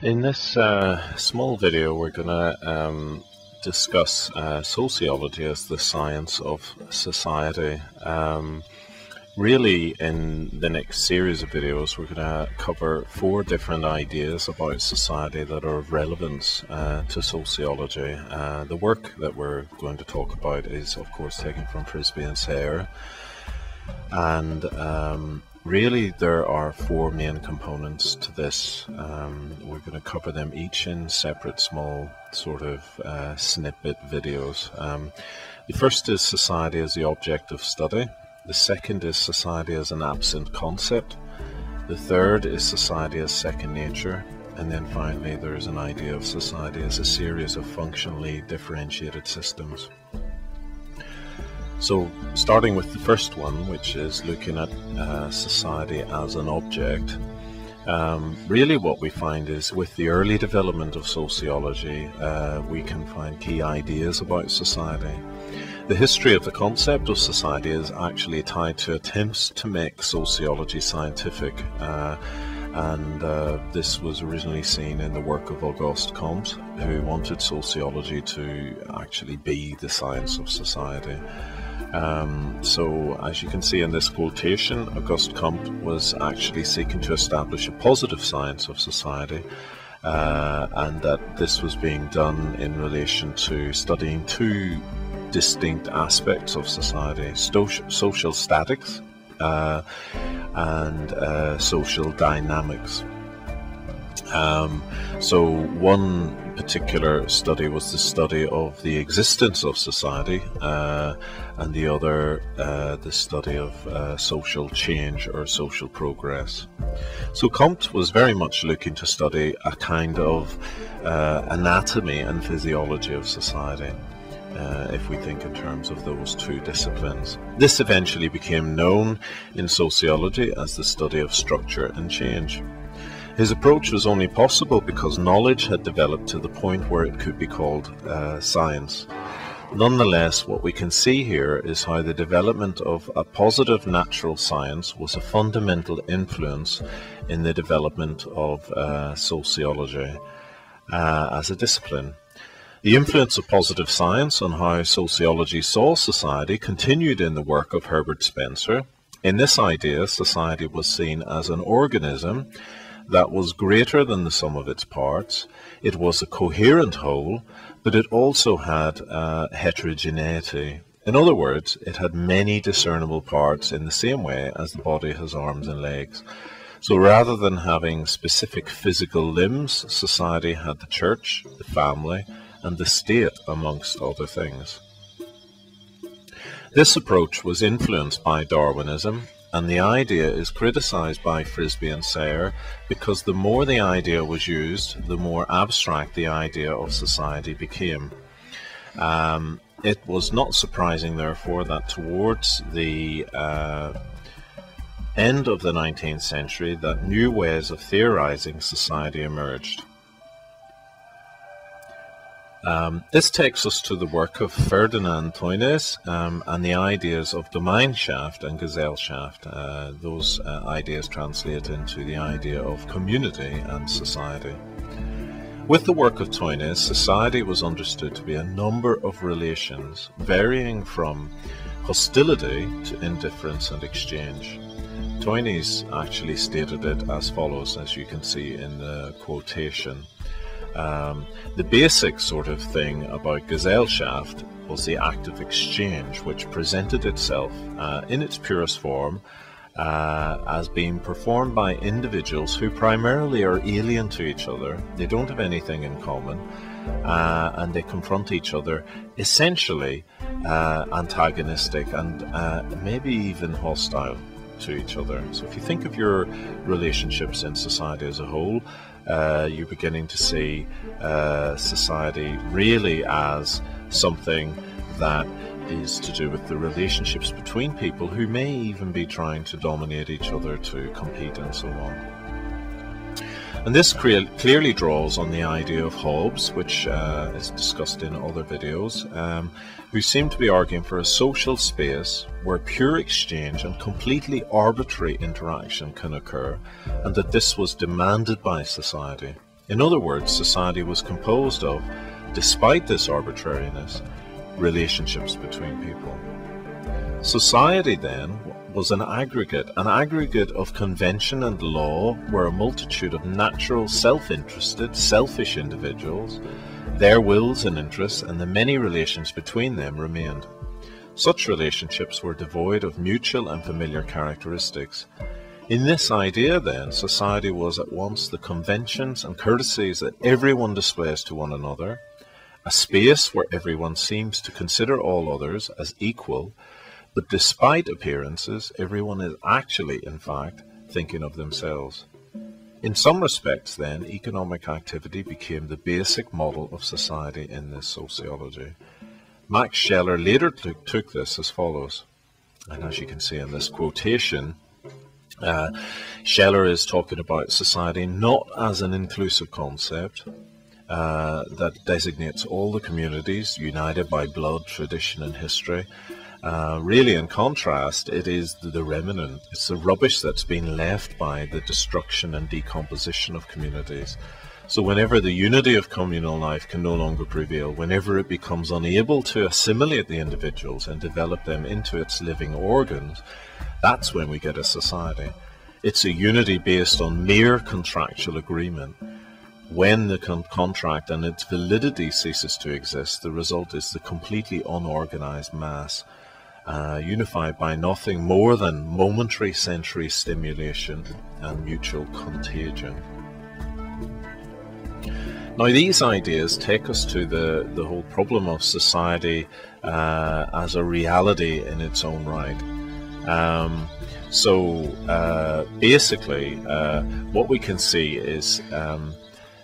In this small video, we're going to discuss sociology as the science of society. Really, in the next series of videos, we're going to cover 4 different ideas about society that are of relevance to sociology. The work that we're going to talk about is, of course, taken from Frisby and Sayre. And really, there are 4 main components to this. We're going to cover them each in separate small sort of snippet videos. The first is society as the object of study. The second is society as an absent concept. The third is society as second nature. And then finally, there is an idea of society as a series of functionally differentiated systems. So, starting with the first one, which is looking at society as an object, really what we find is with the early development of sociology, we can find key ideas about society. The history of the concept of society is actually tied to attempts to make sociology scientific, and this was originally seen in the work of Auguste Comte, who wanted sociology to actually be the science of society. So as you can see in this quotation, Auguste Comte was actually seeking to establish a positive science of society, and that this was being done in relation to studying 2 distinct aspects of society: social statics and social dynamics. So one particular study was the study of the existence of society, and the other the study of social change or social progress. So Comte was very much looking to study a kind of anatomy and physiology of society, if we think in terms of those 2 disciplines. This eventually became known in sociology as the study of structure and change. His approach was only possible because knowledge had developed to the point where it could be called science. Nonetheless, what we can see here is how the development of a positive natural science was a fundamental influence in the development of sociology as a discipline. The influence of positive science on how sociology saw society continued in the work of Herbert Spencer. In this idea, society was seen as an organism that was greater than the sum of its parts. It was a coherent whole, but it also had heterogeneity. In other words, it had many discernible parts in the same way as the body has arms and legs. So rather than having specific physical limbs, society had the church, the family, and the state, amongst other things. This approach was influenced by Darwinism, and the idea is criticized by Frisby and Sayre because the more the idea was used, the more abstract the idea of society became. It was not surprising, therefore, that towards the end of the 19th century, that new ways of theorizing society emerged. This takes us to the work of Ferdinand Tönnies and the ideas of Gemeinschaft and Gesellschaft. Those ideas translate into the idea of community and society. With the work of Tönnies, society was understood to be a number of relations varying from hostility to indifference and exchange. Tönnies actually stated it as follows, as you can see in the quotation. The basic sort of thing about Gesellschaft was the act of exchange, which presented itself in its purest form as being performed by individuals who primarily are alien to each other. They don't have anything in common, and they confront each other essentially antagonistic and maybe even hostile to each other. So if you think of your relationships in society as a whole, you're beginning to see society really as something that is to do with the relationships between people who may even be trying to dominate each other, to compete and so on. And this clearly draws on the idea of Hobbes, which is discussed in other videos, who seem to be arguing for a social space where pure exchange and completely arbitrary interaction can occur, and that this was demanded by society. In other words, society was composed of, despite this arbitrariness, relationships between people. Society then was an aggregate of convention and law, where a multitude of natural, self-interested, selfish individuals, their wills and interests, and the many relations between them remained. Such relationships were devoid of mutual and familiar characteristics. In this idea, then, society was at once the conventions and courtesies that everyone displays to one another, a space where everyone seems to consider all others as equal, but despite appearances, everyone is actually, in fact, thinking of themselves. In some respects, then, economic activity became the basic model of society in this sociology. Max Scheler later took this as follows, and as you can see in this quotation, Scheler is talking about society not as an inclusive concept that designates all the communities united by blood, tradition and history. Really, in contrast, it is the remnant, it's the rubbish that's been left by the destruction and decomposition of communities. So whenever the unity of communal life can no longer prevail, whenever it becomes unable to assimilate the individuals and develop them into its living organs, that's when we get a society. It's a unity based on mere contractual agreement. When the contract and its validity ceases to exist, the result is the completely unorganized mass, unified by nothing more than momentary sensory stimulation and mutual contagion. Now, these ideas take us to the whole problem of society as a reality in its own right. Basically, what we can see is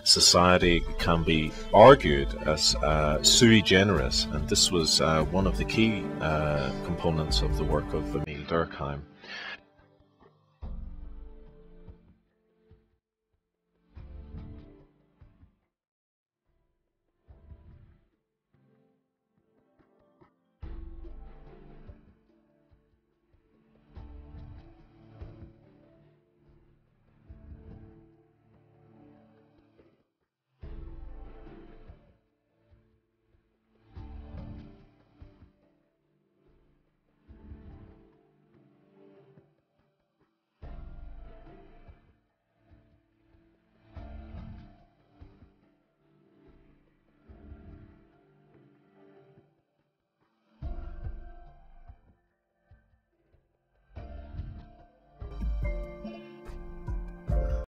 society can be argued as sui generis, and this was one of the key components of the work of Emile Durkheim.